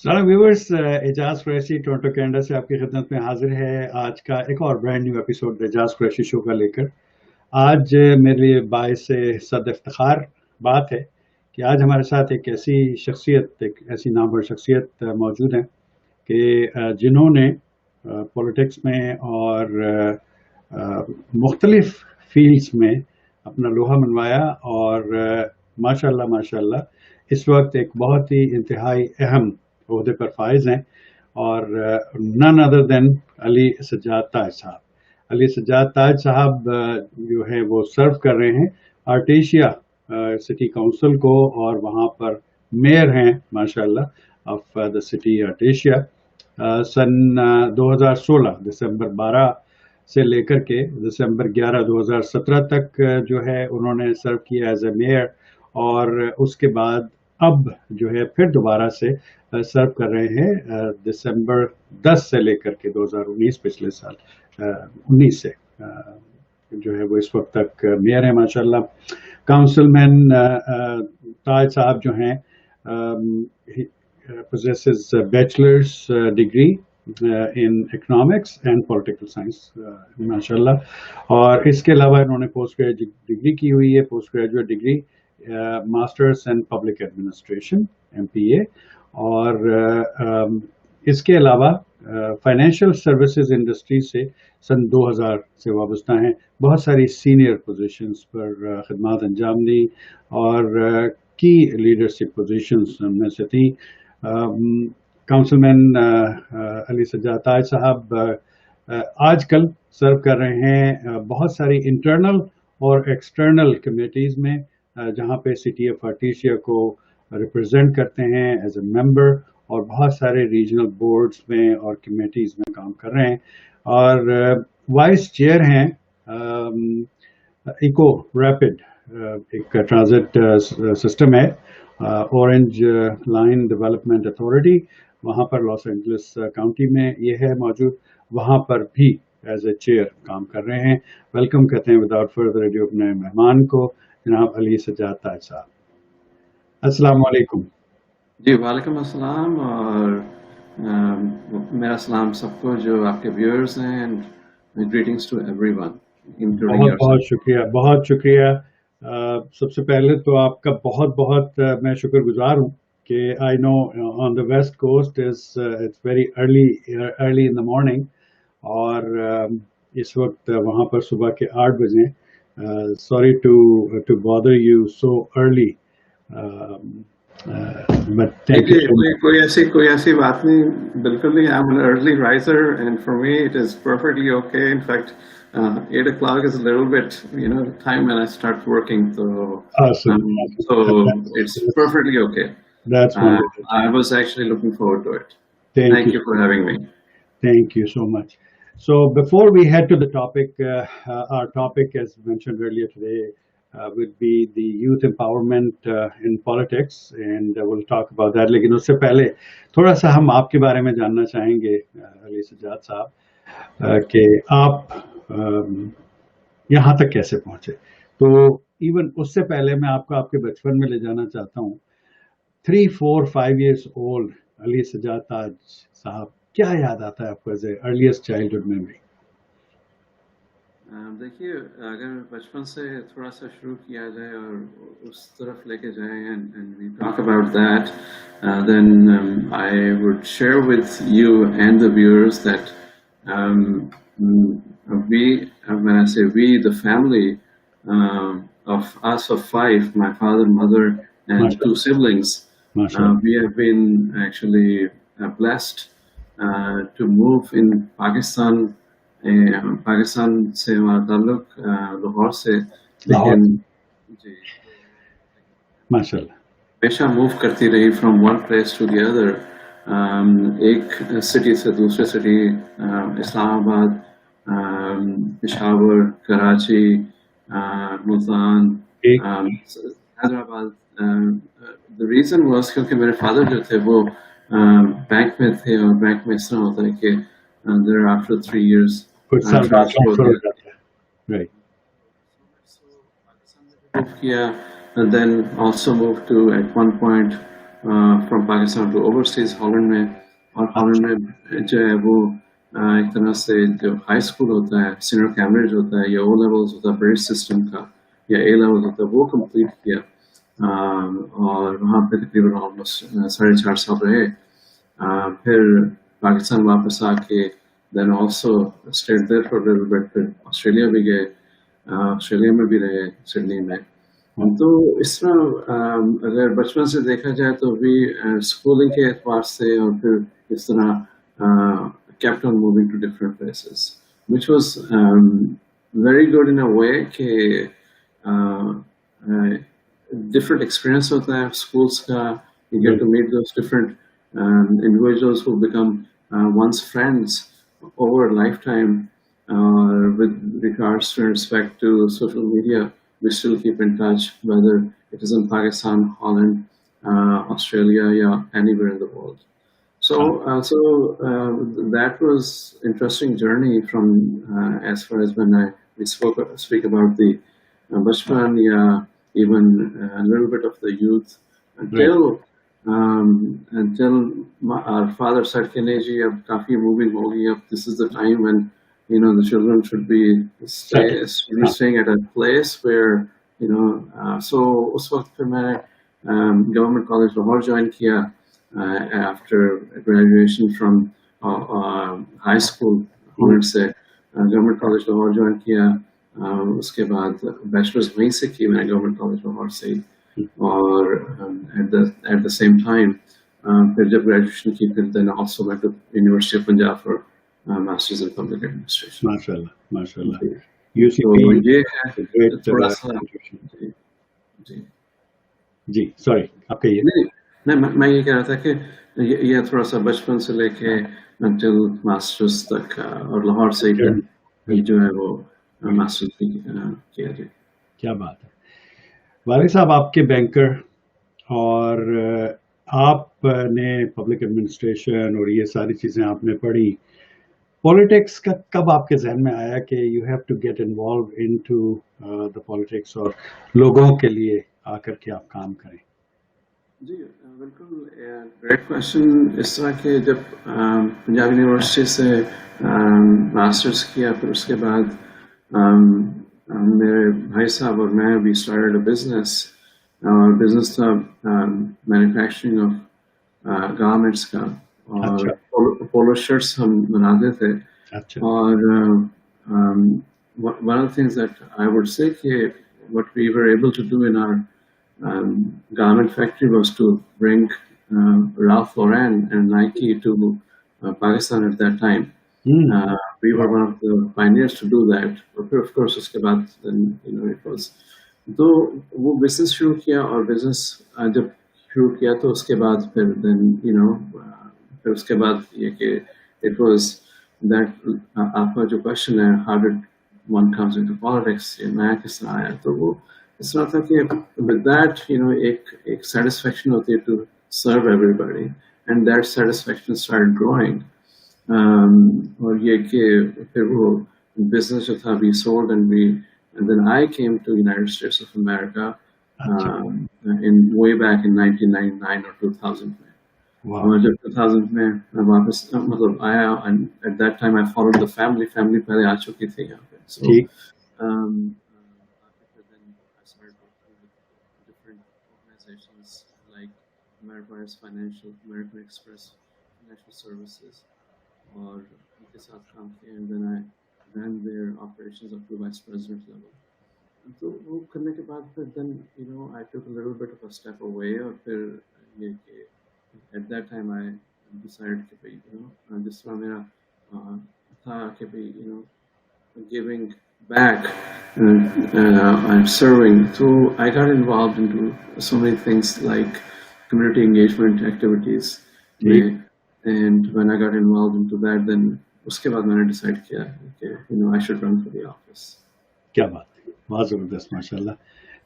सलाम viewers, Ejaz Qureshi Toronto Canada से आपकी खिदमत में हाजिर है आज का एक और brand new episode Ejaz Qureshi show का लेकर। आज मेरे लिए बाइस सद इफ्तिखार बात है कि आज हमारे साथ एक ऐसी शख्सियत, एक ऐसी नामवर शख्सियत मौजूद हैं कि जिन्होंने पॉलिटिक्स में और मुख्तलिफ फील्ड्स में अपना लोहा मनवाया और माशाल्लाह माशाल्लाह इस वक्त एक बहुत ही इंतहाई अहम ओहदे पर फाइज हैं और none other than Ali Sajjad Taj Sahab. Ali Sajjad Taj साहब जो है वो सर्व कर रहे हैं आर्टेशिया सिटी काउंसिल को और वहाँ पर मेयर हैं माशाल्लाह ऑफ द सिटी आर्टेशिया। सन 2016 दिसंबर 12 से लेकर के दिसंबर 11 2017 तक जो है उन्होंने सर्व किया एज ए मेयर और उसके बाद अब जो है फिर दोबारा से सर्व कर रहे हैं दिसंबर 10 से लेकर के 2019 पिछले साल 19 से जो है वो इस वक्त तक मेयर है माशाल्लाह। काउंसिलमैन ताज साहब जो हैं possesses bachelor's degree in economics and political science माशाल्लाह। और इसके अलावा इन्होंने पोस्ट ग्रेजुएट डिग्री की हुई है, post graduate degree masters and public administration MPA और इसके अलावा फाइनेंशियल सर्विसेज इंडस्ट्री से सन 2000 से वाबस्ता हैं। बहुत सारी सीनियर पोजीशंस पर खिदमत अंजाम दी और की लीडरशिप पोजीशंस में से थी। काउंसिलमैन अली सज्जाद ताज साहब आजकल सर्व कर रहे हैं बहुत सारी इंटरनल और एक्सटर्नल कमेटीज़ में जहां पे सिटी ऑफ आर्टेशिया को रिप्रेजेंट करते हैं एज ए मेंबर और बहुत सारे रीजनल बोर्ड्स में और कमेटीज़ में काम कर रहे हैं और वाइस चेयर हैं इको रैपिड एक ट्रांजिट सिस्टम है ऑरेंज लाइन डेवलपमेंट अथॉरिटी, वहाँ पर लॉस एंजलिस काउंटी में ये है मौजूद, वहाँ पर भी एज ए चेयर काम कर रहे हैं। वेलकम कहते हैं विदाउट फर्दर अडू अपने मेहमान को जनाब अली सज्जाद ताज साहब। अस्सलाम वालेकुम। जी वालेकुम अस्सलाम और मेरा सलाम सबको जो आपके व्यूअर्स हैं and greetings to everyone including yourself. बहुत शुक्रिया, बहुत शुक्रिया। सबसे पहले तो आपका बहुत बहुत मैं शुक्रगुजार हूँ कि I know on the west coast it's very early in the morning और इस वक्त वहाँ पर सुबह के 8 बजे। Sorry to bother you so early but thank you. कोई ऐसी बात नहीं, बिल्कुल नहीं। I am an early riser and for me it is perfectly okay. In fact 8 o'clock is a little bit, time when I start working. So, awesome. So it's perfectly okay. That's wonderful. I was actually looking forward to it. Thank you for having me. Thank you so much. So before we head to the topic, our topic, as mentioned earlier today, would be the youth empowerment in politics, and we'll talk about that. लेकिन उससे पहले थोड़ा सा हम आपके बारे में जानना चाहेंगे अली सज्जाद साहब कि आप यहाँ तक कैसे पहुंचे। तो इवन उससे पहले मैं आपको आपके बचपन में ले जाना चाहता हूँ। 3, 4, 5 years old अली सज्जाद ताज साहब, क्या याद आता है आपको as a earliest childhood memory? देखिए, अगर बचपन से थोड़ा सा शुरू किया जाए और उस तरफ लेके जाए and we talk about that, then I would share with you and the viewers that we, when I say we, the family of us of 5, my father, mother, and 2 siblings, we have been actually blessed to move in Pakistan. Pakistan से हमारा ताल्लुक लाहौर से, लेकिन जी माशाल्लाह हमेशा move करती रही from one place to the other, एक सिटी से दूसरे city, Islamabad, Peshawar, Karachi, Multan, Hyderabad. The reason was क्योंकि मेरे फादर जो थे वो बैंक में थे और बैंक में इस तरह होता है कि देयर आफ्टर 3 years कुछ साल बाद ट्रांसफर हो जाता है, राइट। So Pakistan में भी move किया, and then also moved to at one point from Pakistan to overseas Holland में, और Holland में जो है वो एक तरह से जो हाई स्कूल होता है, सीनियर कैम्ब्रिज होता है या ओ लेवल्स होता है ब्रिटिश सिस्टम का या ए लेवल होता है, वो कंप्लीट किया, और वहाँ पे तकरीबन ऑलमोस्ट 4.5 साल रहे। फिर पाकिस्तान वापस आके then also stayed there for a little bit, फिर ऑस्ट्रेलिया भी गए, ऑस्ट्रेलिया में भी रहे सिडनी में। तो इस तरह अगर बचपन से देखा जाए तो भी स्कूलिंग के एतबार से और फिर इस तरह kept on moving to different places, which was very good in a way कि different experience होता है schools का, you get to meet those different individuals who become one's friends over a lifetime. With regards to respect to social media, we still keep in touch, whether it is in Pakistan, Holland, Australia, yeah, anywhere in the world. So that was interesting journey from as far as when we speak about the bachpan, yeah, even a little bit of the youth until our father said, "Kene ji, ab kafi moving ho gayi, ab this is the time when the children should be staying at a place where so us waqt pe maine government college Lahore join kiya after graduation from high school Holland से government college Lahore join किया, उसके बाद bachelor's वहीं से की मैंने government college Lahore से, और at the same time फिर जब graduation की फिर then also went to University of Punjab for masters in public administration. माशाल्लाह माशाल्लाह। तो ये है थोड़ा सा जी सॉरी आप कहिए। नहीं मैं ये कह रहा था कि ये थोड़ा सा बचपन से लेके until मास्टर्स तक और लाहौर से ही जो है वो मास्टर्स भी किया जाए। क्या बात है वालिद साहब, आपके बैंकर और आपने पब्लिक एडमिनिस्ट्रेशन और ये सारी चीज़ें आपने पढ़ी, पॉलिटिक्स का कब आपके जहन में आया कि you have to get involve into the politics और लोगों के लिए आकर के आप काम करें? जी बिल्कुल, ग्रेट क्वेश्चन। इस तरह के जब पंजाब यूनिवर्सिटी से मास्टर्स किया, फिर उसके बाद मेरे भाई साहब और मैं भी स्टार्टेड अ बिजनेस, और बिजनेस था मैन्युफैक्चरिंग ऑफ गारमेंट्स का, और पोलो शर्ट्स हम बनाते थे। और one of the things that I would say कि what we were able to do in our garment factory was to bring Ralph Lauren and Nike to Pakistan at that time. We were one of the pioneers to do that. But of course, उसके बाद then it was, तो वो business शुरू किया, और business जब शुरू किया तो उसके बाद फिर then फिर उसके बाद ये कि it was that आपका जो question है how did one comes into politics, ये मैं किस तरह आया, तो वो इस तरह था कि with that एक satisfaction होती है to serve everybody, and that satisfaction started growing. और ये कि फिर वो business जो था we sold, and then I came to United States of America in way back in 1999 or 2000 में। और जब 2000 में मैं वापस मतलब आया, and at that time I followed the family पहले आ चुकी थी यहाँ पे, so like Ameriprise Financial, Ameritrade Financial Services, और उनके साथ काम किया, and then I ran their operations up to vice president level. तो वो करने के बाद फिर then I took a little bit of a step away, और फिर ये कि at that time I decided कि भाई जिस तरह मेरा था कि भाई giving back and serving, so I got involved into so many things like community engagement activities, and when I got involved into that, then उसके बाद मैंने decide किया कि I should run for the office. क्या बात है, बहुत ज़बरदस्त माशाल्लाह,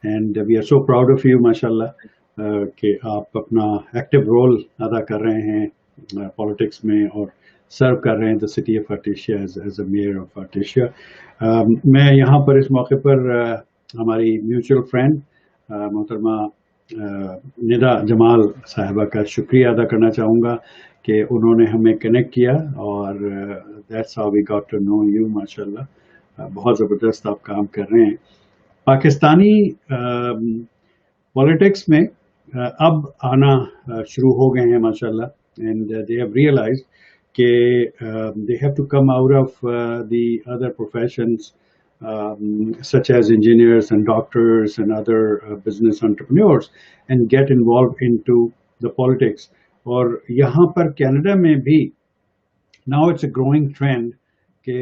and we are so proud of you माशाल्लाह कि आप अपना एक्टिव रोल अदा कर रहे हैं पॉलिटिक्स में और सर्व कर रहे हैं the city of Artesia as a mayor of Artesia. मैं यहाँ पर इस मौके पर हमारी म्यूचुअल फ्रेंड मोहतरमा निदा जमाल साहिबा का शुक्रिया अदा करना चाहूँगा कि उन्होंने हमें कनेक्ट किया और that's how we got to know you माशाल्लाह। बहुत ज़बरदस्त आप काम कर रहे हैं। पाकिस्तानी पॉलिटिक्स में अब आना शुरू हो गए हैं माशाल्लाह एंड दे हैव रियलाइज्ड कि they have to come out of the other professions such as engineers and doctors and other business entrepreneurs and get involved into the politics. और यहाँ पर कनाडा में भी now it's a growing trend कि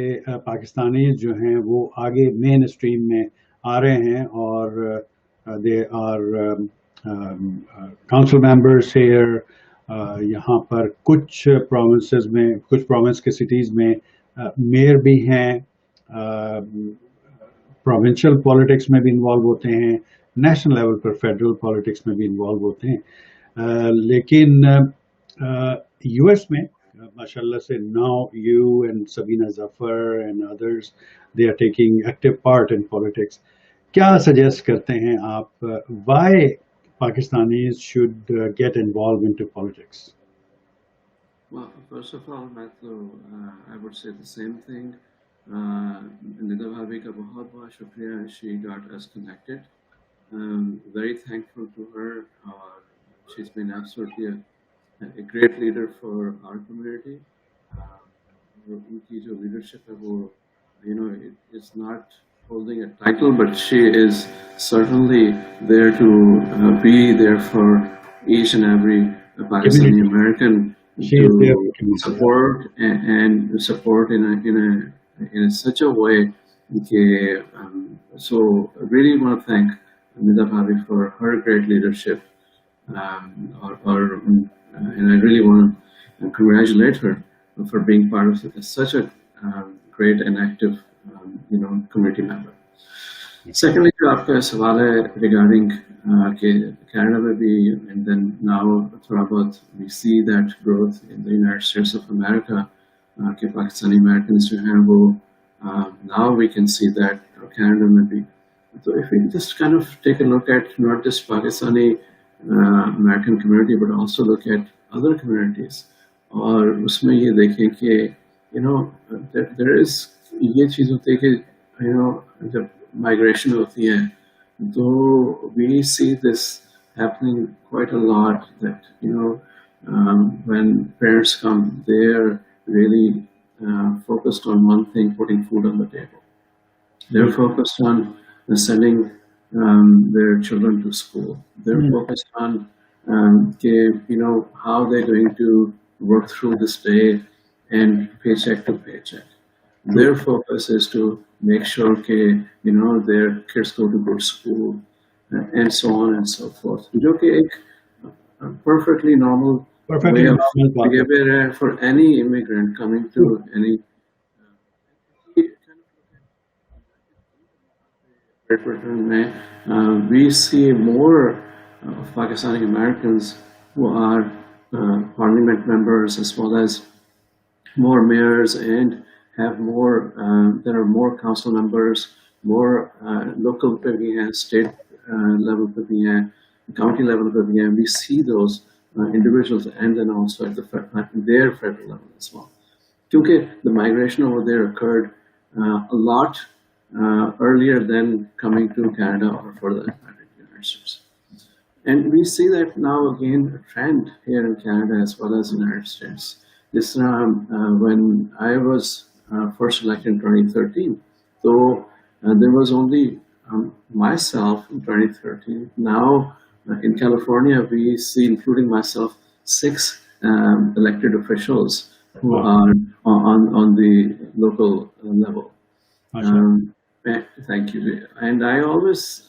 पाकिस्तानी जो हैं वो आगे मेन स्ट्रीम में आ रहे हैं और they are council members here. यहाँ पर कुछ प्रोविंसेस में, कुछ प्रोविंस के सिटीज़ में मेयर भी हैं, प्रोविंशियल पॉलिटिक्स में भी इन्वॉल्व होते हैं, नेशनल लेवल पर फेडरल पॉलिटिक्स में भी इन्वॉल्व होते हैं। लेकिन यूएस में माशाल्लाह से now you and Sabina Zafar and others they are taking active part in politics. क्या सजेस्ट करते हैं आप, why Pakistanis should get involved into politics? Well, first of all, I would say the same thing. Nida Bhabi ka bahut bahut shukriya. She got us connected. Very thankful to her. She's been absolutely a great leader for our community. Unki jo leadership hai wo, it's not holding a title, but she is certainly there to be there for each and every Pakistani American to support and support in such a way. So I really want to thank Nida Bhabi for her great leadership, and I really want to congratulate her for being part of such a great and active community member. Secondly, जो आपका सवाल है regarding कि Canada में भी, and then now थोड़ा बहुत we see that growth in the United States of America कि पाकिस्तानी Americans जो हैं वो now we can see that Canada में भी. So if we just kind of take a look at not just Pakistani American community but also look at other communities और उसमें ये देखें कि there is ये चीज़ होती है कि जब migration होती है तो we see this happening quite a lot that when parents come they're really focused on one thing, putting food on the table. They're focused on sending their children to school. They're focused on how they're going to work through this day and paycheck to paycheck. Their focus is to make sure that their kids go to good school and so on and so forth. जो कि एक perfectly normal way of behavior for any immigrant coming to any. We see more Pakistani Americans who are parliament members as well as more mayors and have more, there are more council members, more local पे भी हैं, state level पे भी हैं, county level पे भी हैं. We see those individuals and then also at their federal level as well. Because the migration over there occurred a lot earlier than coming to Canada or for the United States. And we see that now again a trend here in Canada as well as the United States. This when I was first elected in 2013. So there was only myself in 2013. Now in California, we see, including myself, 6 elected officials who are on the local level. Thank you. And I always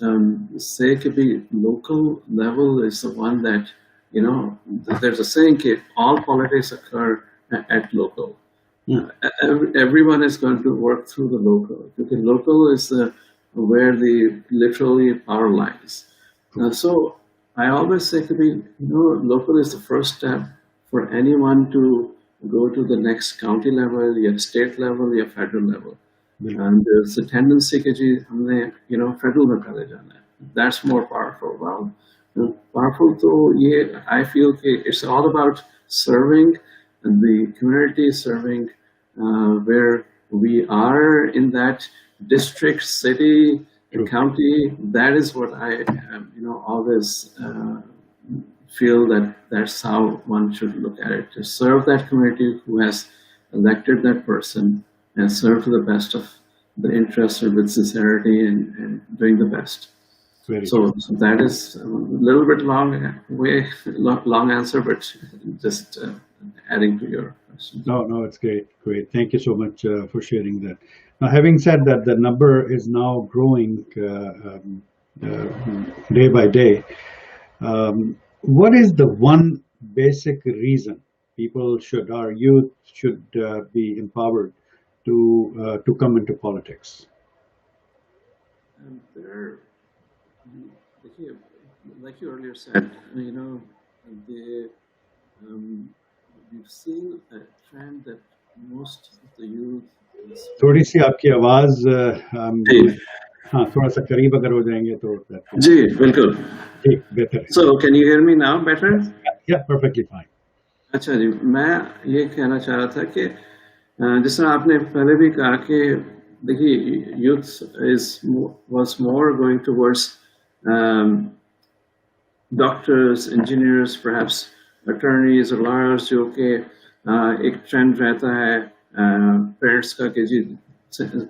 say that the local level is the one that, there's a saying that all politics occur at local. Everyone is going to work through the local. Because local is where the literally power lies. So I always say that local is the first step for anyone to go to the next county level, your state level, your federal level. बिल्कुल and there's a tendency कि जी हमने federal में पहले जाना है. That's more powerful. Well, powerful तो ये I feel कि it's all about serving the community, serving where we are in that district, city, county. That is what I always feel that that's how one should look at it, to serve that community who has elected that person and serve to the best of the interest with sincerity and doing the best. So that is a little bit long answer, but just adding to your question. No, it's great. Thank you so much for sharing that. Now, having said that, the number is now growing day by day. What is the one basic reason our youth should be empowered to come into politics? Like you earlier said, we've seen a trend that most of the youth. थोड़ी सी आपकी आवाज हाँ थोड़ा सा करीब अगर हो जाएंगे तो जी बिल्कुल ठीक बेहतर. So can you hear me now better? Yeah, perfectly fine. अच्छा जी, मैं ये कहना चाह रहा था कि जिस तरह आपने पहले भी कहा कि देखिए youth was more going towards doctors, engineers, perhaps attorneys or lawyers, जो कि एक trend रहता है parents का कि जी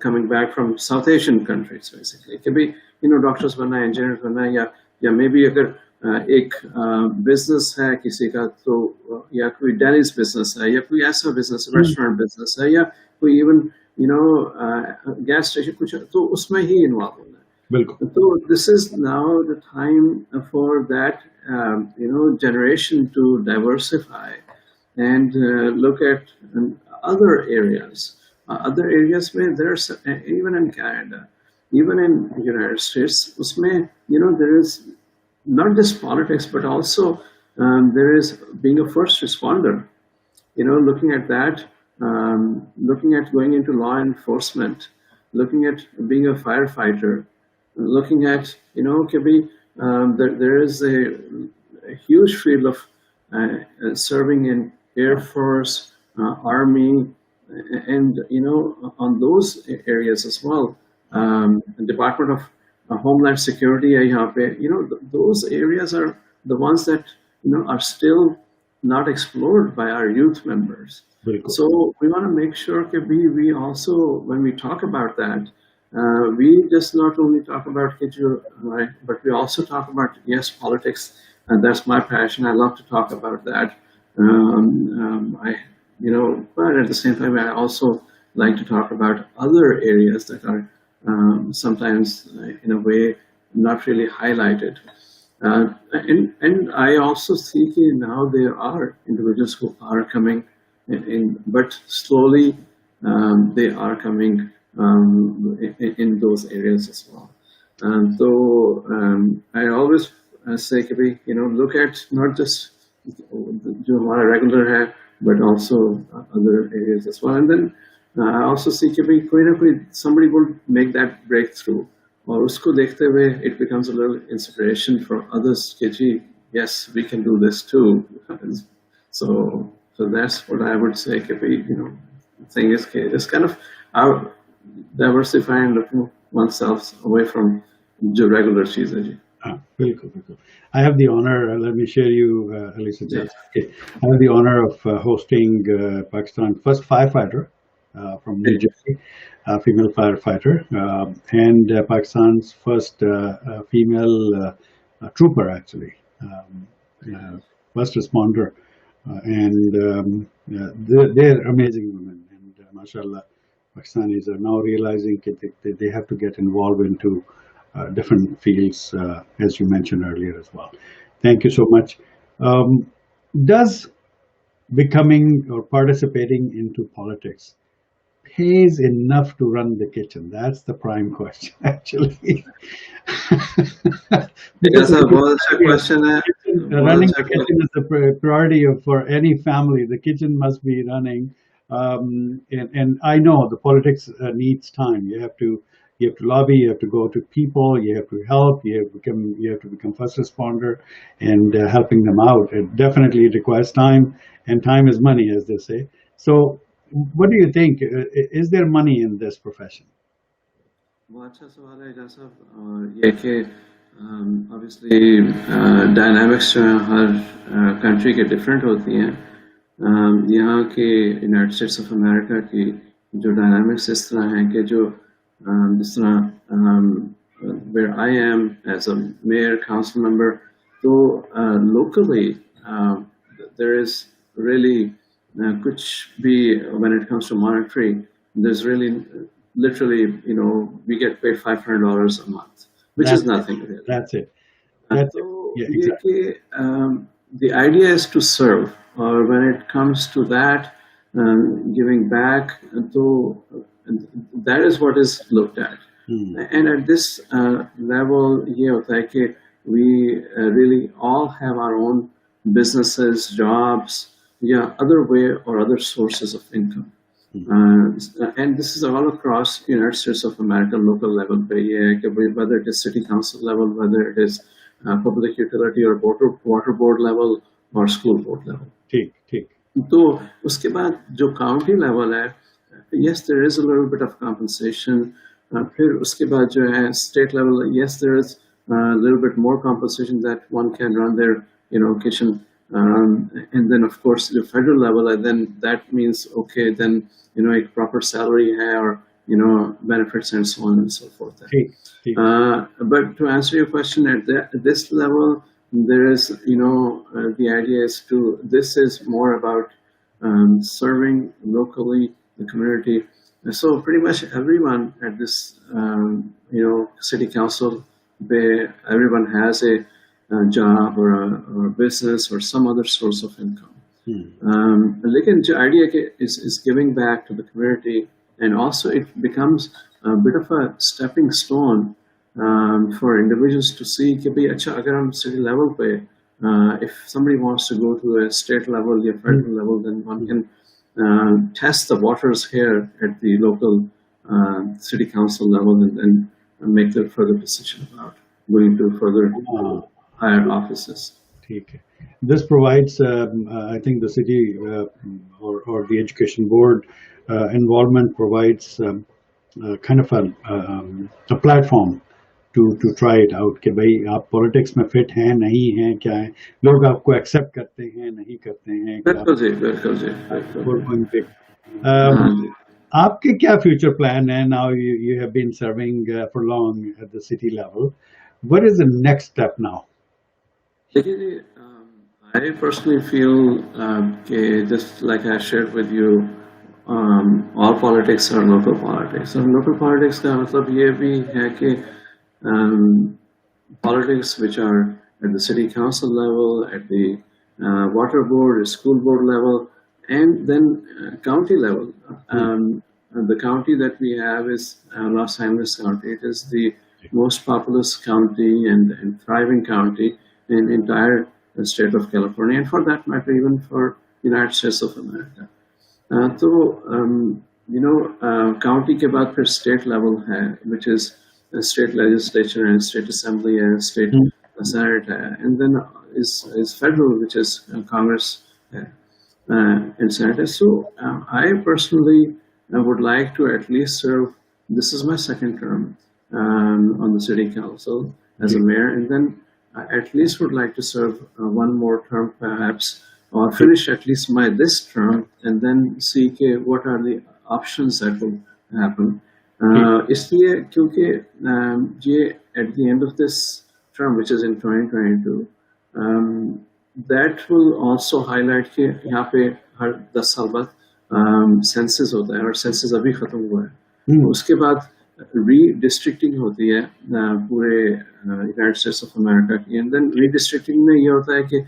coming back from South Asian countries basically कि भी doctors बनना है, engineers बनना है या maybe अगर एक business है किसी का तो या कोई Delhi's business है या कोई ऐसा business restaurant business है या कोई even gas station कुछ तो उसमें ही involve होना है. So this is now the time for that generation to diversify and look at other areas. Other areas where there's even in Canada, even in the United States, usme, there is not just politics, but also there is being a first responder. Looking at that, looking at going into law enforcement, looking at being a firefighter, looking at there is a huge field of serving in Air Force, Army, and on those areas as well. Department of Homeland Security, those areas are the ones that are still not explored by our youth members. So we want to make sure that we also, when we talk about that, we just not only talk about right, but we also talk about politics, and that's my passion. I love to talk about that. But at the same time, I also like to talk about other areas that are sometimes, in a way, not really highlighted. And I also see that now there are individuals who are coming in, but slowly they are coming in those areas as well. So I always say, look at not just the regular hair, but also other areas as well. And then I also see that somebody will make that breakthrough. Or usko dekhte hue, it becomes a little inspiration for others. Yes, we can do this too. So that's what I would say. The thing is, it's kind of diversifying, looking oneself away from the regular cheeses. I have the honor, let me share you, Ali Sajjad. I have the honor of hosting Pakistan's first firefighter from New Jersey, female firefighter, and Pakistan's first female trooper, actually, first responder. And they're amazing women. And mashallah, Pakistanis are now realizing that they have to get involved into different fields, as you mentioned earlier as well. Thank you so much. Does becoming or participating into politics pays enough to run the kitchen? That's the prime question, actually. Because question running the kitchen is the priority for any family. The kitchen must be running And I know the politics needs time. You have to lobby, you have to go to people, you have to help, you have to become first responder and helping them out. It definitely requires time, and time is money, as they say. So, what do you think? Is there money in this profession? बहुत अच्छा सवाल है एजाज साहब और ये कि obviously dynamics जो है हर कंट्री के डिफरेंट होती हैं यहाँ के यूनाइटेड स्टेट्स ऑफ अमेरिका की जो डायनामिक्स इस तरह हैं कि जो जिस तरह where I am as a mayor council member तो locally there is really कुछ भी when it comes to monetary there's really literally, we get paid $500 a month, which is nothing really. That's it. That's it. So Yeah, exactly. the idea is to serve, or when it comes to that, giving back, so that is what is looked at. And at this level, we really all have our own businesses, jobs, other way or other sources of income. And this is all across United States of America local level whether it is city council level, whether it is public utility or water board level or school board level. ठीक. तो उसके बाद जो county level है, yes there is a little bit of compensation. फिर उसके बाद जो है state level, yes there is a little bit more compensation that one can run their kitchen. And then of course the federal level, and then that means okay then a proper salary hai or benefits and so on and so forth. But to answer your question, at this level there is the idea is this is more about serving locally the community. So pretty much everyone at this city council, everyone has a job or a business or some other source of income. Lekin the idea is giving back to the community, and also it becomes a bit of a stepping stone for individuals to see कि भाई अच्छा अगर हम city level पे if somebody wants to go to a state level or federal level, then one can test the waters here at the local city council level and then make the further decision about going to further higher offices. This provides, I think, the city or the education board involvement provides kind of a platform to try it out. कि भाई आप politics में fit हैं नहीं हैं क्या है, लोग आपको accept करते हैं नहीं करते हैं. बिल्कुल जी. आपके क्या future plan है? Now you have been serving for long at the city level. What is the next step now? I personally feel just like I shared with you, all politics are local politics. And local politics का मतलब ये भी है कि politics which are at the city council level, at the water board, school board level, and then county level. The county that we have is Los Angeles County. It is the most populous county and thriving county in entire state of California, and for that matter, even for United States of America. So, county के बाद फिर state level है, which is state legislature and state assembly and state senate, and then is federal, which is Congress and senate. So, I personally would like to at least serve. This is my second term on the city council as a mayor, and then I at least would like to serve one more term perhaps, or finish at least this term and then see what are the options that will happen. इसलिए क्योंकि ये at the end of this term, which is in 2022, that will also highlight कि यहाँ पे हर 10 साल बाद census होता है और census अभी खत्म हुआ है. उसके बाद redistricting होती है पूरे यूनाइटेड स्टेट्स ऑफ अमेरिका की, एंड देन redistricting में ये होता है कि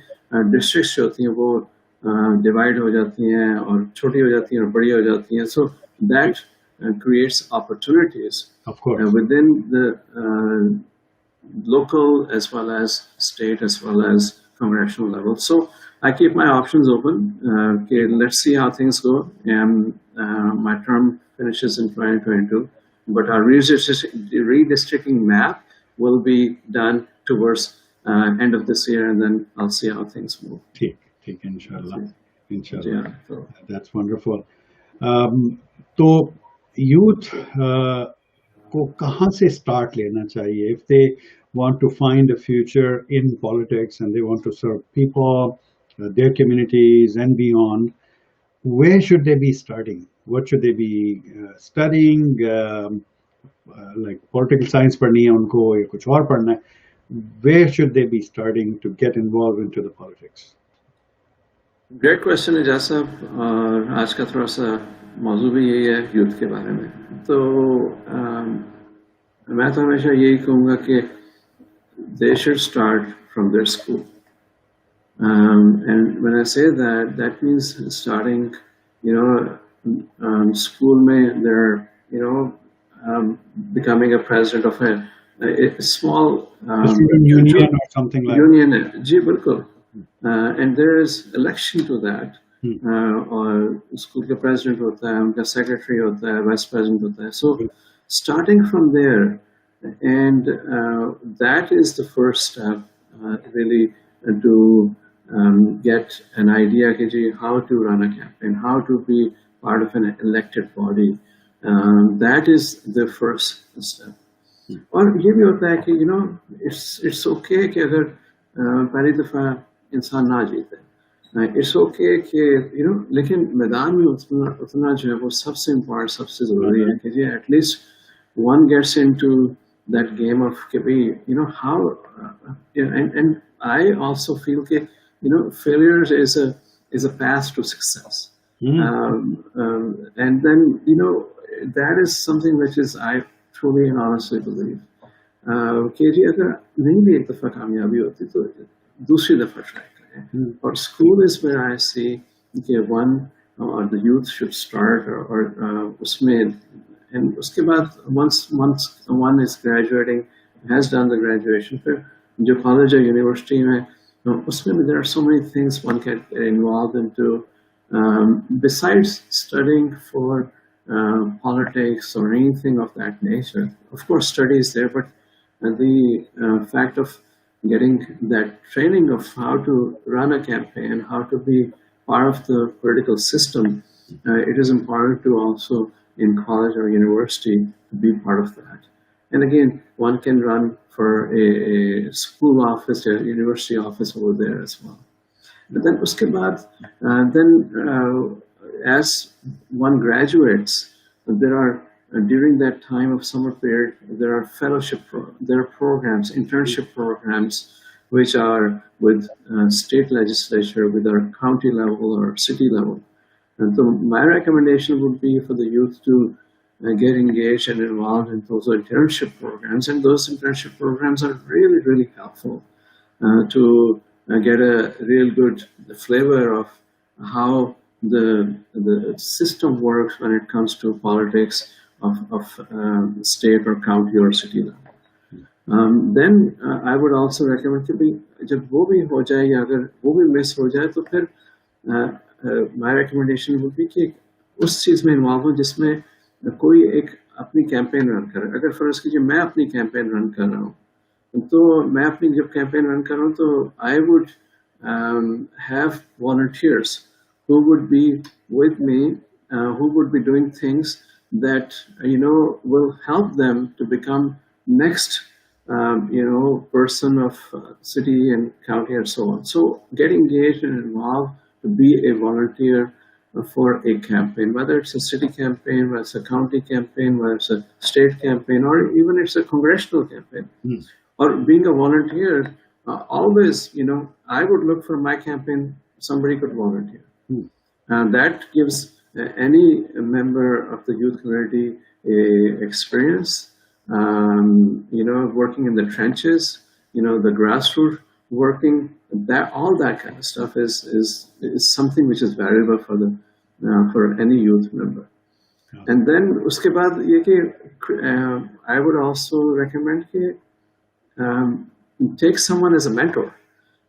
डिस्ट्रिक्ट्स जो होती हैं वो डिवाइड हो जाती हैं और छोटी हो जाती हैं और बड़ी हो जाती हैं. So that creates opportunities within the local as well as state as well as congressional level. So I keep my options open. Okay, let's see how things go. And my term finishes in 2022, but our redistricting map will be done towards end of this year, and then I'll see how things move. ठीक इंशाल्लाह इंशाल्लाह Yeah, so that's wonderful. तो youth को कहाँ से start लेना चाहिए if they want to find a future in politics and they want to serve people, their communities and beyond, where should they be starting? What should they be studying? Like political science पढ़नी है उनको या कुछ और पढ़ना है? Where should they be starting to get involved into the politics? Great question है जैसा, और आज का थोड़ा सा मौजू भी यही है यूथ के बारे में. तो मैं तो हमेशा यही कहूँगा कि they should start from their school. And when I say that, that means starting, school में they're, becoming a president of a small union or something like union है. जी बिल्कुल. And there is election to that. और school का president होता है, उनका secretary होता है, vice president होता है. So starting from there, and that is the first step, really, to get an idea how to run a campaign, how to be part of an elected body. That is the first step. और ये भी होता है कि it's okay कि अगर पहली दफा इंसान ना जीते, it's okay कि लेकिन मैदान में उतना जो है वो सबसे इम्पोर्टेंट, सबसे जरूरी है कि at least one gets into that game of कि भाई how and I also feel कि failure is a path to success. And then that is something which is I truly and honestly believe कि अगर नहीं भी एक दफा कामयाबी होती तो दूसरी दफा ट्राई करें. और school is where I see कि one or the youth should start or उसमें, and उसके बाद once one is graduating, has done the graduation, फिर जो college or university में उसमें there are so many things one can get involved into, besides studying for politics or anything of that nature. Of course study is there, but the fact of getting that training of how to run a campaign, how to be part of the political system, it is important to also in college or university to be part of that. And again, one can run for a school office, a university office over there as well. But then uske baad, as one graduates, there are during that time of summer period, there are there are programs, internship programs, which are with state legislature, with our county level or city level. And so my recommendation would be for the youth to get engaged and involved in those internship programs. And those internship programs are really, really helpful to get a real good flavor of how the system works when it comes to politics of state or county or city level. Then I would also recommend कि भाई जब वो भी हो जाए या अगर वो भी मिस हो जाए तो फिर my recommendation would be कि उस चीज में इन्वॉल्व हो जिसमें कोई एक अपनी कैंपेन रन करे. अगर फर्ज कीजिए मैं अपनी कैंपेन रन कर रहा हूँ तो मैं अपनी जब कैंपेन रन कर रहा हूँ तो I would have volunteers who would be with me, who would be doing things that will help them to become next person of city and county and so on. So get engaged and involved to be a volunteer for a campaign, whether it's a city campaign, whether it's a county campaign, whether it's a state campaign, or even it's a congressional campaign. Or being a volunteer, always I would look for my campaign somebody could volunteer. And that gives any member of the youth community a experience, working in the trenches, the grassroots working, that all that kind of stuff is something which is valuable for any youth member. And then uske baad ye ki I would also recommend कि take someone as a mentor.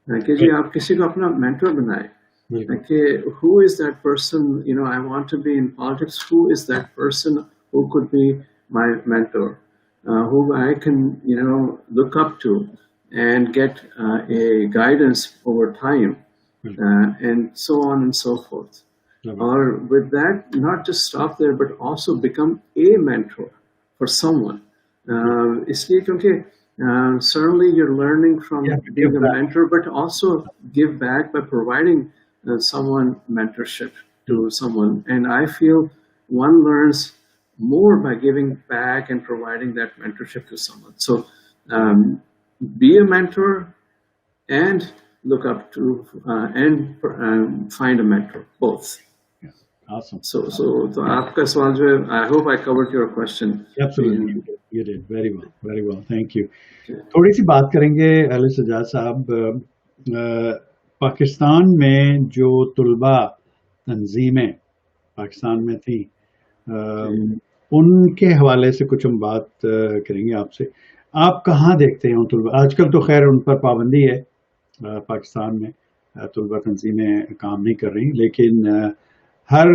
कि जी आप किसी को अपना mentor बनाए, कि who is that person, you know, I want to be in politics, who is that person who could be my mentor, who I can, you know, look up to and get a guidance over time, and so on and so forth. Or with that, not just stop there, but also become a mentor for someone. इसलिए क्योंकि certainly you're learning from being a mentor, but also give back by providing someone mentorship to someone. And I feel one learns more by giving back and providing that mentorship to someone. So be a mentor and look up to and find a mentor, both. Awesome. So आपका सवाल जो है, I hope I covered your question. Absolutely, you did very well. Thank you. थोड़ी सी बात करेंगे अली सज्जाद साहब, पाकिस्तान में जो तुलबा तंजीमें पाकिस्तान में थी, उनके हवाले से कुछ हम बात करेंगे आपसे। आप कहाँ देखते हैं तुलबा? आजकल तो खैर उन पर पाबंदी है, पाकिस्तान में तुलबा तंजीमें काम नहीं कर रही, लेकिन हर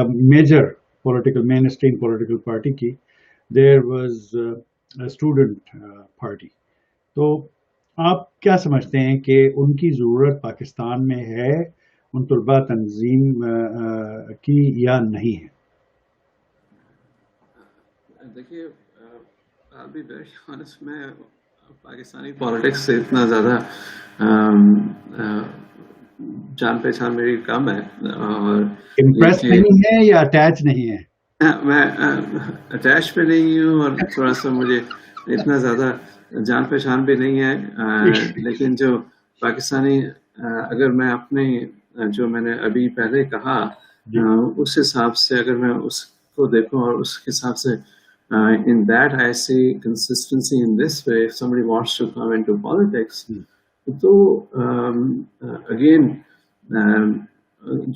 major political mainstream political party की देयर वाज स्टूडेंट पार्टी। तो आप क्या समझते हैं कि उनकी ज़रूरत पाकिस्तान में है उन तुलबा तंजीम की या नहीं है? देखिए, I'll be very honest, मैं पाकिस्तानी पॉलिटिक्स से इतना ज़्यादा जान पहचान मेरी कम है, और इम्प्रेस नहीं है या अटैच नहीं है? मैं अटैच पे नहीं हूँ, और थोड़ा सा मुझे इतना ज़्यादा जान पहचान भी नहीं है, लेकिन जो पाकिस्तानी, अगर मैं अपने जो मैंने अभी पहले कहा उस हिसाब से अगर मैं उसको देखूं और उस हिसाब से in that I see consistency in this way. If somebody wants to come into politics, तो again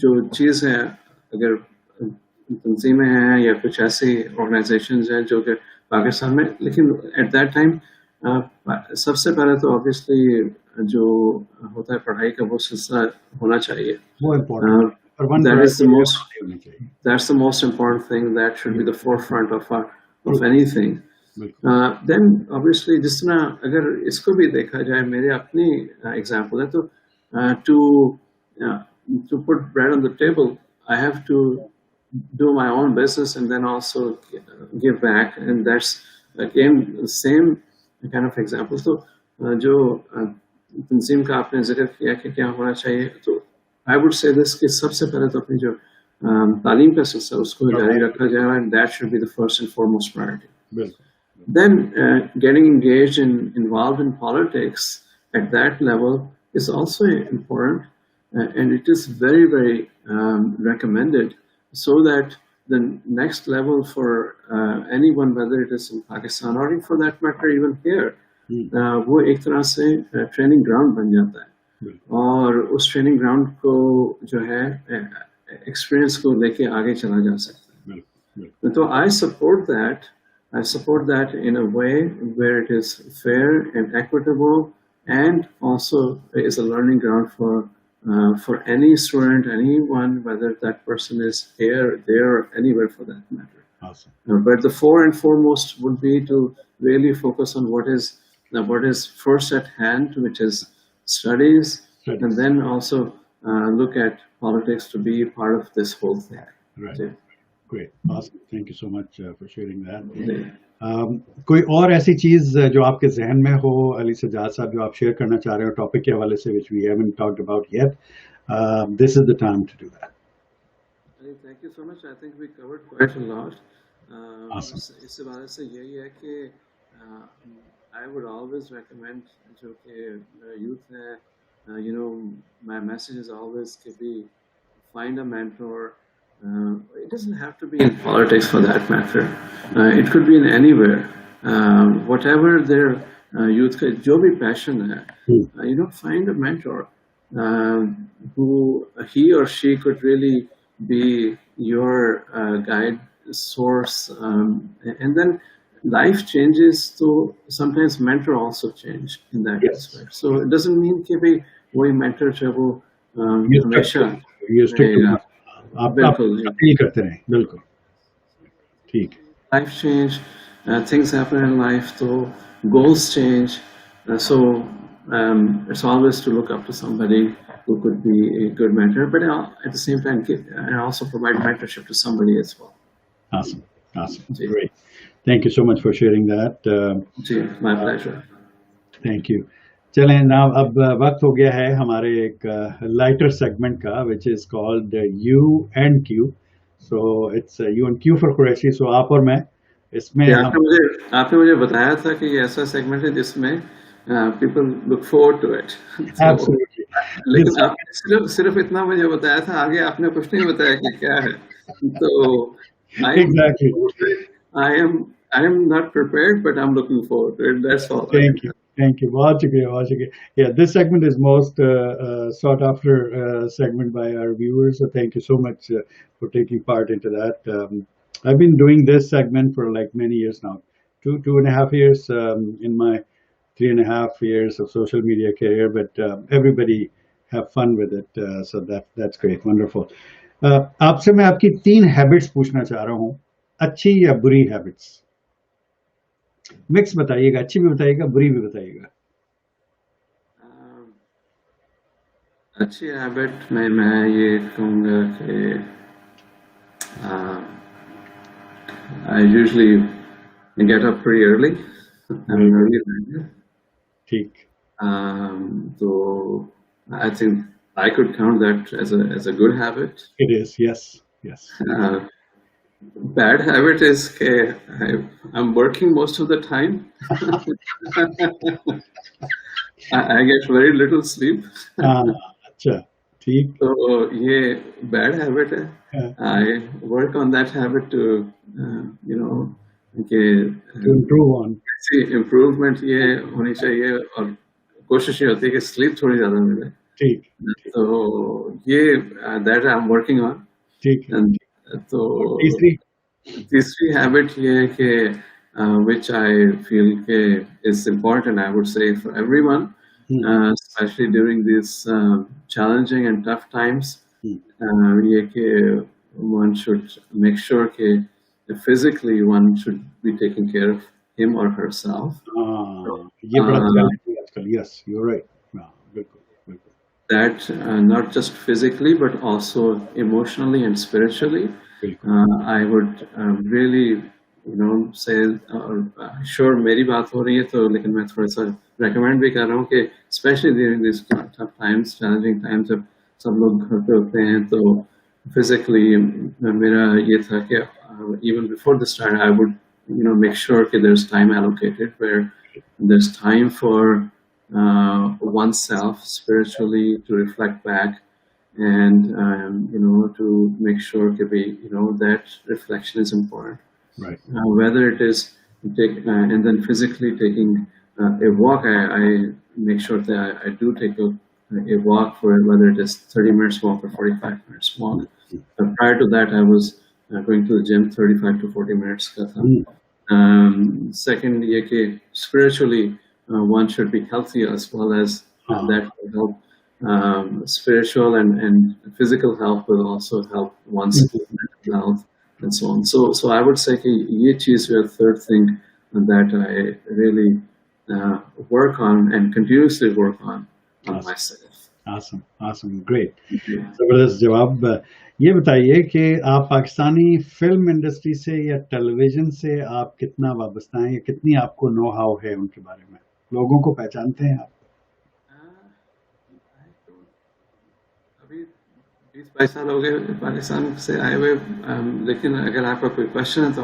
जो चीज़ है, अगर तंजीमें हैं या कुछ ऐसी ऑर्गेनाइजेशंस हैं जो कि पाकिस्तान में, लेकिन एट दैट टाइम सबसे पहले तो ऑब्वियसली जो होता है पढ़ाई का वो सिलसिला होना चाहिए, that's the most important thing, that should be the forefront of anything. Then obviously जिस तरह अगर इसको भी देखा जाए, मेरे अपनी एग्जांपल है, तो to put bread on the table I have to do my own business and then also give back, and that's again the same kind of example. So जो तंजीम का आपने जिक्र किया कि क्या होना चाहिए, तो I would say this कि सबसे पहले तो अपनी जो तालीम का सिलसिला उसको जारी रखा जाए, and that should be the first and foremost priority. Then getting engaged involved in politics at that level is also important, and it is very, very recommended, so that the next level for anyone, whether it is in Pakistan or for that matter even here, वो एक तरह से training ground बन जाता है, और उस training ground को जो है एक्सपीरियंस को लेके आगे चला जा सकता है। तो I support that in a way where it is fair and equitable, and also is a learning ground for any student, anyone, whether that person is here, there, or anywhere for that matter. Awesome. But the foremost would be to really focus on what is first at hand, which is studies, and then also look at politics to be part of this whole thing. Right. Yeah. Great. Awesome. Thank you so much for sharing that. कोई और ऐसी चीज जो आपके जहन में हो अली सज्जाद साहब, जो आप शेयर करना चाह रहे हो टॉपिक के हवाले से, which we haven't talked about yet? This is the time to do that. Thank you so much. I think we covered quite a lot. Awesome. इस बारे से यही है कि I would always recommend जो कि youth है, you know, my message is always to be find a mentor. It doesn't have to be in politics for that matter. It could be in anywhere. Whatever their youth का जो भी passion है, you know, find a mentor who he or she could really be your guide, source, and then life changes, so sometimes mentor also change in that Yes. aspect. So it doesn't mean कि भाई वही mentor जो वो You stick हमेशा to रहेगा. आप बिल्कुल जी. Appeal करते रहें बिल्कुल ठीक है Life change, things happen in life, so goals change. So it's always to look up to somebody who could be a good mentor, but at the same time, and also provide mentorship to somebody as well. awesome जी. great thank you so much for sharing that जी, my pleasure. Thank you चलें ना अब वक्त हो गया है हमारे एक लाइटर सेगमेंट का which is called U and Q so it's U and Q for Qureshi so आप और मैं इसमें ये हम आपने मुझे बताया था कि ये ऐसा सेगमेंट है जिसमें people look forward to it. So, absolutely लेकिन आपने सिर्फ इतना मुझे बताया था, आगे आपने कुछ नहीं बताया कि क्या है. तो exactly I am not prepared, but I'm looking forward to it. That's all. Thank you. बहुत शुक्रिया. Yeah, this segment is most sought after segment by our viewers. So thank you so much for taking part into that. I've been doing this segment for like many years now, two and a half years in my 3.5 years of social media career. But everybody have fun with it. So that's great, wonderful. आपसे मैं आपकी 3 habits पूछना चाह रहा हूँ, अच्छी या बुरी हैबिट्स. मिक्स बताइएगा, अच्छी भी बताइएगा, बुरी भी बताइएगा. अच्छी हैबिट में मैं ये कहूँगा कि I usually get up pretty early. I'm an early riser. ठीक. So I think I could count that as a good habit. It is, yes. Bad habit is I'm working most of the time. I get very little sleep. अच्छा, ठीक. So ये bad habit है. I work on that habit to to improve on. See, improvement ये होनी चाहिए और कोशिश ये होती है कि sleep थोड़ी ज़्यादा मिले. ठीक. तो ये that I'm working on. ठीक. तो तीसरी हैबिट ये है कि which I feel is important, I would say, for everyone, especially during these challenging and tough times. ये कि one should make sure कि physically one should be taking care of him or herself. ये बड़ा challenge आजकल. Yes, you're right. बिल्कुल. That not just physically but also emotionally and spiritually. I would really say sure मेरी बात हो रही है तो लेकिन मैं थोड़ा सा recommend भी कर रहा हूँ कि especially during these tough times, challenging times, जब सब लोग घर पे होते हैं तो physically मेरा ये था कि even before this time I would make sure that there's time allocated where there's time for oneself spiritually to reflect back and to make sure that reflection is important. Right. Whether it is and then physically taking a walk, I make sure that I do take a walk for whether it is 30 minutes walk or 45 minutes walk. Prior to that, I was going to the gym 35 to 40 minutes. Second, spiritually, one should be healthy as well as that will help. Spiritual and physical health will also help one's mental health and so on. So I would say ye cheez is the third thing that I really work on and continuously work on myself. Awesome, great. जबरदस्त जवाब. ये बताइए कि आप Pakistani film industry से या television से आप कितना वाबस्ता हैं या कितनी आपको नो हाउ है उनके बारे में, लोगों को पहचानते हैं आप? 20-22 साल हो गए पाकिस्तान से आए हुए, लेकिन अगर आपका कोई क्वेश्चन है तो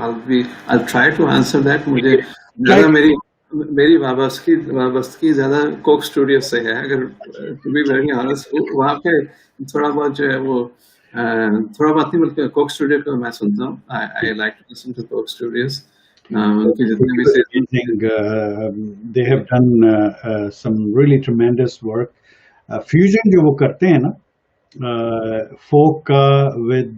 I'll try to answer that. मुझे ज़्यादा मेरी वाबस्तगी ज़्यादा कोक स्टूडियो से है. अगर to be very honest, वहाँ पे थोड़ा बहुत जो है वो थोड़ा बहुत नहीं बल्कि कोक स्टूडियो को मैं सुनता हूँ. I like to listen to Coke Studios. उनकी जितने भी they have done some really tremendous work. Fusion जो वो करते हैं ना, folk with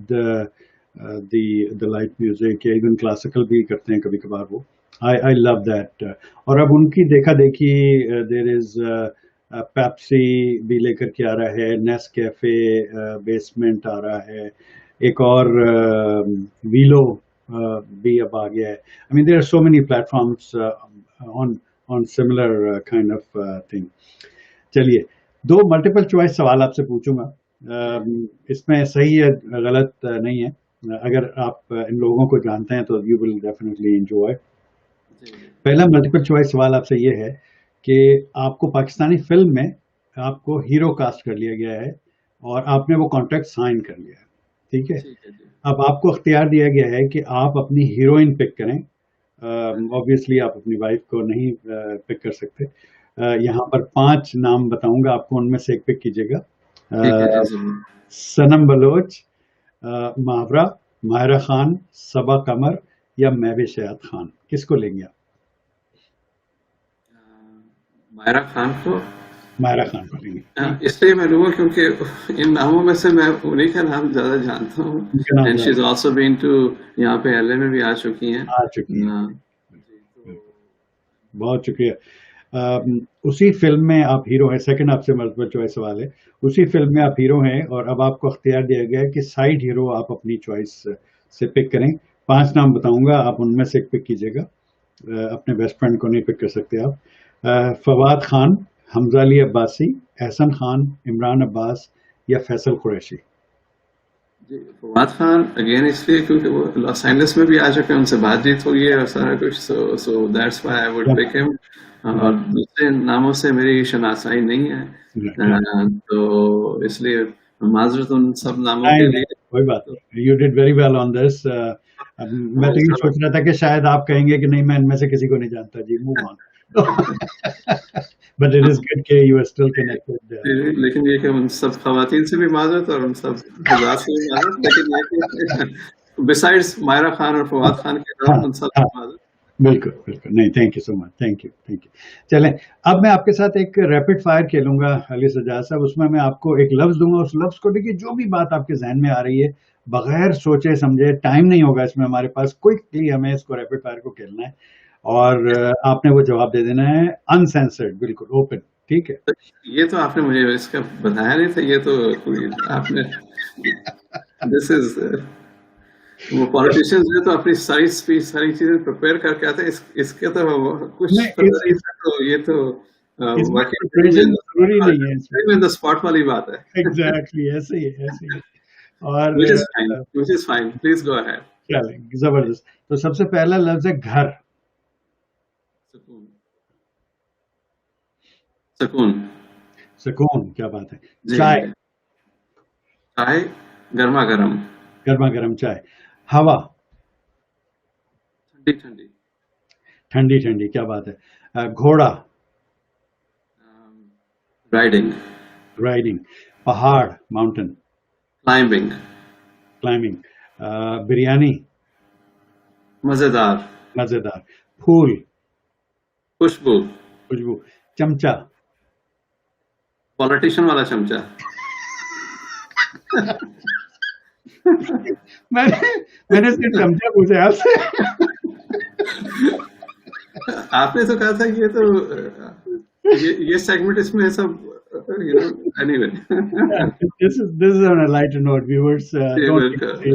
the light music या even classical भी करते हैं कभी कभार वो. I love that. और अब उनकी देखा देखी देर इज पेप्सी भी लेकर के आ रहा है, नेस्कैफे बेसमेंट आ रहा है, एक और वीलो भी अब आ गया है. I mean there are so many platforms on on similar kind of thing. चलिए, दो मल्टीपल चॉइस सवाल आपसे पूछूंगा. इसमें सही है गलत नहीं है. अगर आप इन लोगों को जानते हैं तो यू विल डेफिनेटली एंजॉय. पहला मल्टीपल चॉइस सवाल आपसे ये है कि आपको पाकिस्तानी फिल्म में आपको हीरो कास्ट कर लिया गया है और आपने वो कॉन्ट्रैक्ट साइन कर लिया है, ठीक है. अब आपको अख्तियार दिया गया है कि आप अपनी हीरोइन पिक करें. ऑब्वियसली आप अपनी वाइफ को नहीं पिक कर सकते. यहाँ पर 5 नाम बताऊंगा आपको, उनमें से एक पिक कीजिएगा. सनम बलोच, मावरा, माहिरा खान, सबा कमर या महवे शयाद खान, किसको लेंगे आप? माहिरा खान को. माहिरा खान को लेंगे. इसलिए मैं लूंगा क्योंकि इन नामों में से मैं उन्हीं का नाम ज्यादा जानता हूँ. And she is also been to, यहाँ पे एलए में भी आ चुकी हैं. बहुत शुक्रिया. उसी फिल्म में आप हीरो हैं. सेकंड आपसे मल्टीपल चॉइस सवाल है. उसी फिल्म में आप हीरो हैं और अब आपको अख्तियार दिया गया है कि साइड हीरो आप अपनी चॉइस से पिक करें. 5 नाम बताऊंगा, आप उनमें से एक पिक कीजिएगा. अपने बेस्ट फ्रेंड को नहीं पिक कर सकते आप. फवाद खान, हमजा अली अब्बासी, एहसन खान, इमरान अब्बास या फैसल कुरैशी. फवाद खान अगेन इसलिए क्योंकि वो लॉस एंजलिस में भी आ चुके हैं, उनसे बातचीत हुई है और सारा कुछ. So that's why I would pick him. और दूसरे नामों से मेरी शनासाई नहीं है, तो इसलिए माजरत उन सब नामों के लिए. कोई बात नहीं. You did very well on this. मैं तो ये सोच रहा था कि शायद आप कहेंगे कि नहीं मैं इनमें से किसी को नहीं जानता ji, move on. But it is good कि you are still connected. लेकिन ये कि उन सब खवातीन से भी माजरत और उन सब हज़ार से भी माजरत, लेकिन ये कि besides माहिरा खान और फवाद खान के अलावा उन सब से माजरत. बिल्कुल बिल्कुल. नहीं, thank you so much. Thank you. चलें, अब मैं आपके साथ एक रैपिड फायर खेलूंगा अली सज्जाद साहब. उसमें मैं आपको एक लफ्ज दूंगा, उस लफ्ज को देखिए जो भी बात आपके जहन में आ रही है बगैर सोचे समझे, टाइम नहीं होगा इसमें हमारे पास, क्विकली हमें इसको रैपिड फायर को खेलना है और आपने वो जवाब दे देना है अनसेंसर्ड, बिल्कुल ओपन. ठीक है. ये तो आपने मुझे इसका बताया नहीं था. ये तो आपने दिस इज वो पॉलिटिशियंस जो तो अपनी सारी स्पीच सारी चीजें प्रिपेयर करके आते हैं. इसके तो कुछ पता नहीं था. तो ये तो जरूरी नहीं है. द स्पॉट वाली बात है. एग्जैक्टली ऐसे ही है. और which is fine. Please go ahead. चलें, जबरदस्त. तो सबसे पहला लफ्ज है घर. सुकून. क्या बात है. चाय गर्मा गर्म चाय. हवा ठंडी. क्या बात है. घोड़ा राइडिंग. पहाड़ माउंटेन. क्लाइंबिंग. बिरयानी मजेदार. फूल खुशबू. चमचा पॉलिटिशियन वाला चमचा. मैंने सिर्फ चमचा पूछा आपसे. आपने तो कहा था कि ये तो ये सेगमेंट इसमें सब anyway. This is on a lighter note, viewers. This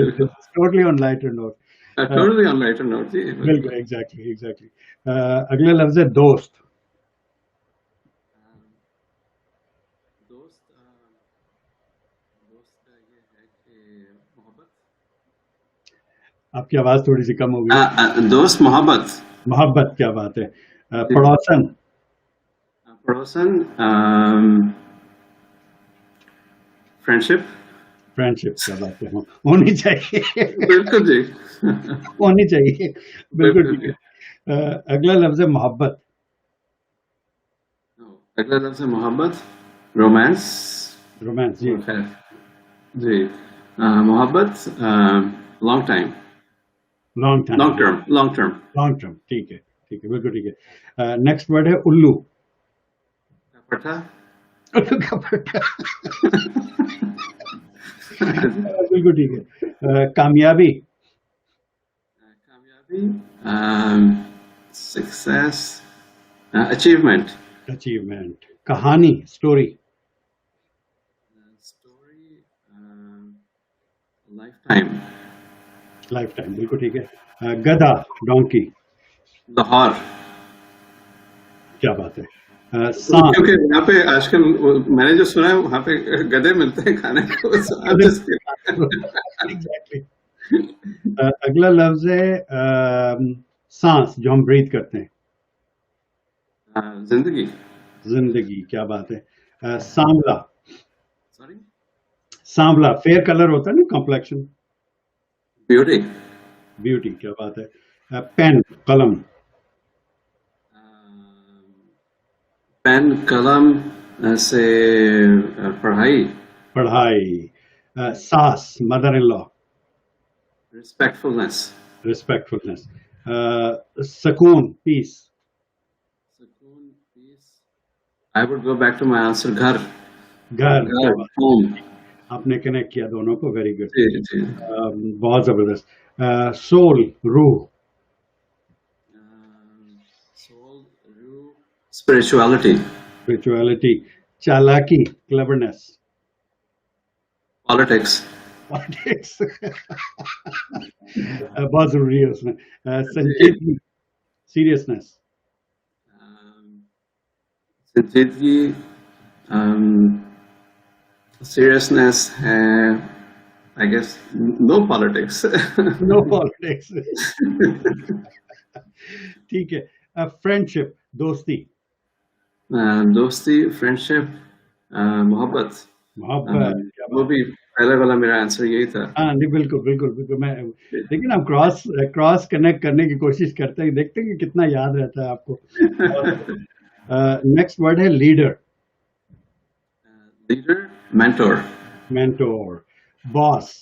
is totally on lighter note. Totally on lighter note. बिल्कुल. Exactly. अगला लफ्ज है दोस्त. आपकी आवाज थोड़ी सी कम हो गई. दोस्त मोहब्बत. क्या बात है. पड़ोसन फ्रेंडशिप. क्या बात है. होनी चाहिए. बिल्कुल जी. होनी चाहिए. बिल्कुल ठीक है. अगला लफ्ज है मोहब्बत. रोमांस जी. मोहब्बत long term. ठीक है. बिल्कुल ठीक है. नेक्स्ट वर्ड है उल्लू. का पट्टा. बिल्कुल ठीक है. कामयाबी. success, achievement, कहानी, story, story, lifetime, बिल्कुल ठीक है. गधा, donkey, Lahore. क्या बात है. सांप, क्योंकि यहाँ पे आजकल मैंने जो सुना है वहाँ पे गधे मिलते हैं खाने को. So I'm just kidding. Exactly. अगला लफ्ज है सांस, जो हम ब्रीथ करते हैं. जिंदगी. जिंदगी, क्या बात है. सांवला, Sorry. सांवला फेयर कलर होता है ना, कॉम्प्लेक्शन. Beauty. ब्यूटी, क्या बात है. पेन, कलम, पेन, कलम से पढ़ाई. पढ़ाई. सास, मदर इन लॉ, Respectfulness. रिस्पेक्टफुलनेस. सुकून, piece, Sukoon, peace. I would go back to my answer. घर. घर, क्या घर. बात. Home. आपने कनेक्ट किया दोनों को, वेरी गुड. जी जी. बहुत जबरदस्त. सोल, रूह, Soul, रूह, spirituality, स्पिरिचुअलिटी. चालाकी, क्लेवरनेस, politics, पॉलिटिक्स. बहुत जरूरी है उसमें. संजीदगी, सीरियसनेस, संजीदगी, seriousness है. I guess no politics. No politics. ठीक है. फ्रेंडशिप, दोस्ती, दोस्ती, friendship, मोहब्बत. मोहब्बत, क्या वो बात. भी पहले वाला मेरा आंसर यही था. हाँ नहीं, बिल्कुल बिल्कुल बिल्कुल. मैं, लेकिन हम क्रॉस कनेक्ट करने की कोशिश करते हैं, देखते हैं कि कितना याद रहता है आपको. नेक्स्ट वर्ड है leader, Leader, mentor, mentor. Boss,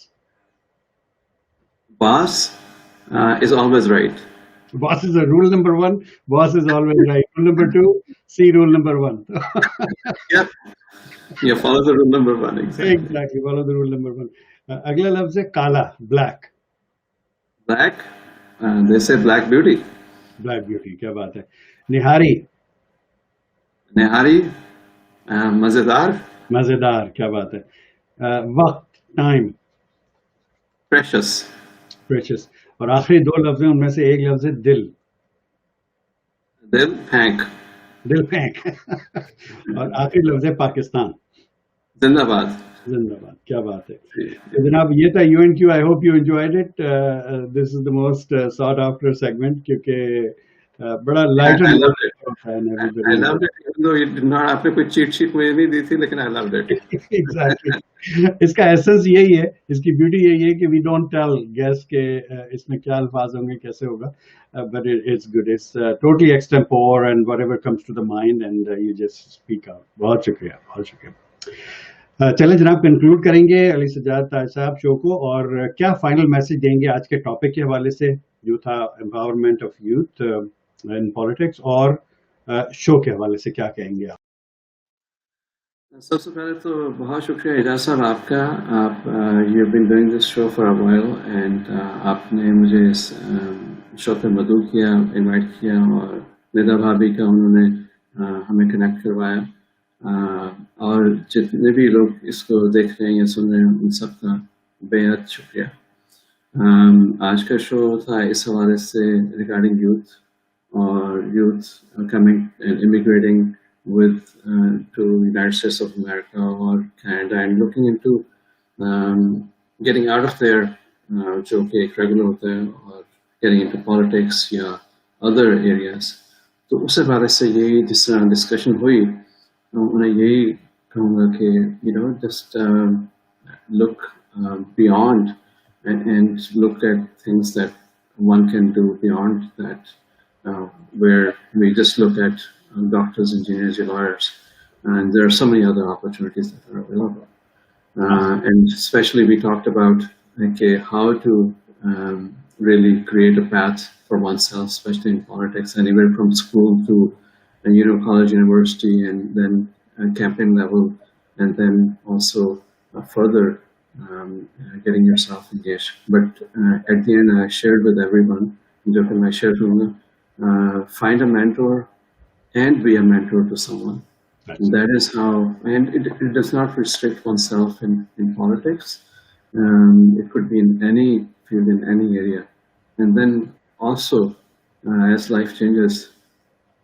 boss is always right. boss is a rule number 1, boss is always right. Rule number 2, see rule number 1. Yep. Yeah, follow the rule number 1. Exactly. Exactly, follow the rule number 1. अगला लफ्ज है काला, black, Black, they say black beauty. black beauty, क्या बात है. निहारी, निहारी, मजेदार, मजेदार, क्या बात है. वक्त, टाइम, precious, प्रेशियस. और आखिरी दो लफ्ज हैं, उनमें से एक लफ्ज है दिल, दिल, thank, दिल फेंक. और आखिरी लफ्ज है पाकिस्तान, जिंदाबाद. जिंदाबाद, क्या बात है. तो जनाब, ये था UNQ. I hope you enjoyed it. This is the most sought after segment, क्योंकि बड़ा light I loved it. I loved it, even though you did not. आपने कोई चीट शीट मुझे नहीं दी थी, लेकिन I loved it. एग्जैक्टली. इसका essence यही है, इसकी ब्यूटी यही है कि वी डोंट टेल गेस्ट के इसमें क्या अल्फाज होंगे, कैसे होगा. But it's good, it's totally extempore and whatever comes to the mind and you just speak out. बहुत शुक्रिया, बहुत शुक्रिया. चलें जनाब, कंक्लूड करेंगे अली सज्जाद ताज साहब शो को, और क्या फाइनल मैसेज देंगे आज के टॉपिक के हवाले से, जो था empowerment of youth in politics, और शो के हवाले से क्या कहेंगे आप? सबसे पहले तो बहुत शुक्रिया एजाज साहब आपका. आप you have been doing this show for a while, and आपने मुझे इस शो पे मदऊ किया, इनवाइट किया, और निदा भाभी का उन्होंने हमें कनेक्ट करवाया. और जितने भी लोग इसको देख रहे हैं या सुन रहे हैं, उन सब का बेहद शुक्रिया. आज का शो था इस हवाले से रिगार्डिंग यूथ, और youth coming and immigrating with to United States of America or Canada, and looking into getting out of there, जो कि एक regular होता है, और getting into politics या other areas. तो उससे बारे से यही जिस तरह डिस्कशन हुई, उन्हें यही कहूँगा कि just look beyond and look at things that one can do beyond that, where we just look at doctors, engineers, lawyers, and there are so many other opportunities that are available. And especially we talked about how to really create a path for oneself, especially in politics, anywhere from school to college, university, and then campaign level, and then also further getting yourself engaged. But at the end, I shared with everyone, जो कि मैं share करूँगा, find a mentor and be a mentor to someone. That is how, and it does not restrict oneself in politics. It could be in any field, in any area. And then also, as life changes,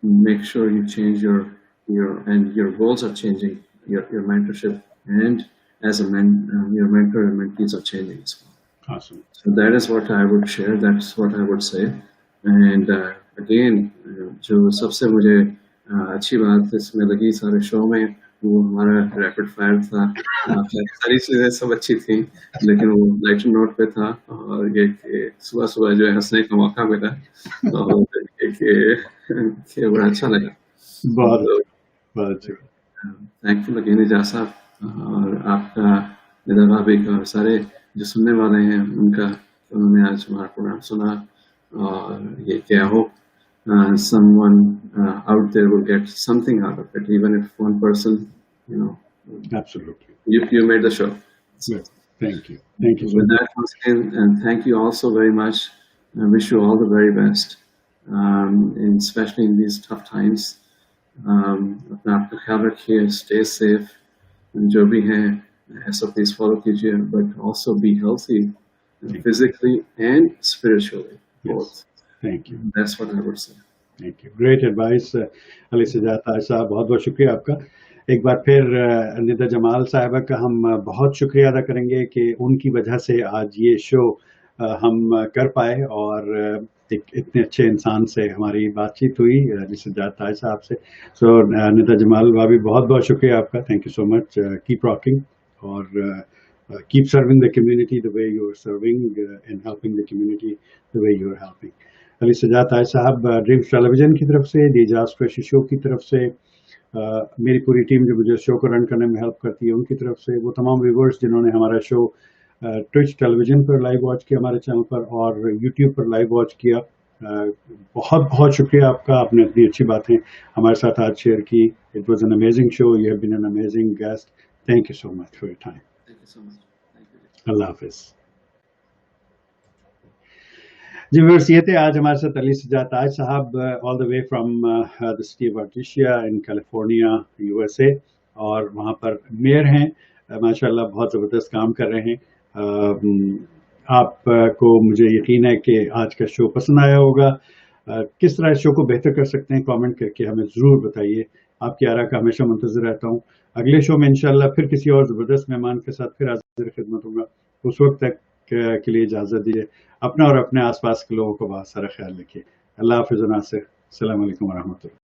make sure you change your goals are changing, your mentorship, and as a your mentor and mentees are changing as well. Awesome. So that is what I would share. That's what I would say. And again, जो सबसे मुझे अच्छी बात इसमें लगी सारे show में, वो हमारा रैपिड फायर था। सारी चीजें सब अच्छी थी, लेकिन वो लाइटर नोट पे था, और ये सुबह सुबह जो है हंसने का मौका मिला, और कि बड़ा अच्छा लगा। बहुत थैंकफुल अगेन एजाज साहब, और आपका, मेरा भाभी का, और सारे जो सुनने वाले हैं उनका, उन्होंने आज हमारा प्रोग्राम सुना, और ये क्या हो, someone out there will get something out of it, even if one person, you know. Absolutely. You made the show. Yes. Thank you. Thank you. With that, once again, and thank you also very much. I wish you all the very best, and especially in these tough times. अपना आपका ख्याल रखिए, stay safe, जो भी हैं SOPs follow कीजिए, but also be healthy, physically and spiritually, both. Thank you. That's what I would say. Thank you. Great advice, Ali Sajjad Taj साहब, बहुत बहुत शुक्रिया आपका। एक बार फिर निदा जमाल साहिबा का हम बहुत शुक्रिया अदा करेंगे कि उनकी वजह से आज ये शो हम कर पाए, और एक इतने अच्छे इंसान से हमारी बातचीत हुई, अली सज्जाद ताज साहब से। सो निदा जमाल भाभी, बहुत बहुत शुक्रिया आपका। Thank you so much. Keep rocking, और keep serving the community the way you are serving, and helping the community the way you are helping. Ali Sajjad Taj Sahab dreams television की तरफ से, द एजाज क्रेशी शो की तरफ से, मेरी पूरी टीम जो मुझे शो को रन करने में हेल्प करती है उनकी तरफ से, वो तमाम व्यूवर्स जिन्होंने हमारा शो ट्विच टेलीविजन पर लाइव वॉच किया, हमारे चैनल पर, और यूट्यूब पर लाइव वॉच किया, बहुत बहुत शुक्रिया आपका। आपने इतनी अच्छी बातें हमारे साथ आज शेयर की। It was an amazing show. You have been an amazing guest. Thank you so much for your time. अल्लाह हाफिज। जी व्यूअर्स, ये थे आज हमारे साथ अली सज्जाद ताज साहब, all the way from the city of Artesia in California, USA, और वहाँ पर मेयर हैं, माशाल्लाह बहुत ज़बरदस्त काम कर रहे हैं। आपको मुझे यकीन है कि आज का शो पसंद आया होगा। किस तरह इस शो को बेहतर कर सकते हैं, कमेंट करके हमें ज़रूर बताइए। आपकी आरा का हमेशा मुंतज़िर रहता हूँ। अगले शो में इंशाल्लाह फिर किसी और ज़बरदस्त मेहमान के साथ फिर हाज़िर खिदमत होगा। उस वक्त तक के लिए इजाज़त दीजिए। अपना और अपने आसपास के लोगों को बहुत सारा ख्याल रखिए। अल्लाह हाफ़िज़। अस्सलाम वालेकुम व रहमतुल्लाह।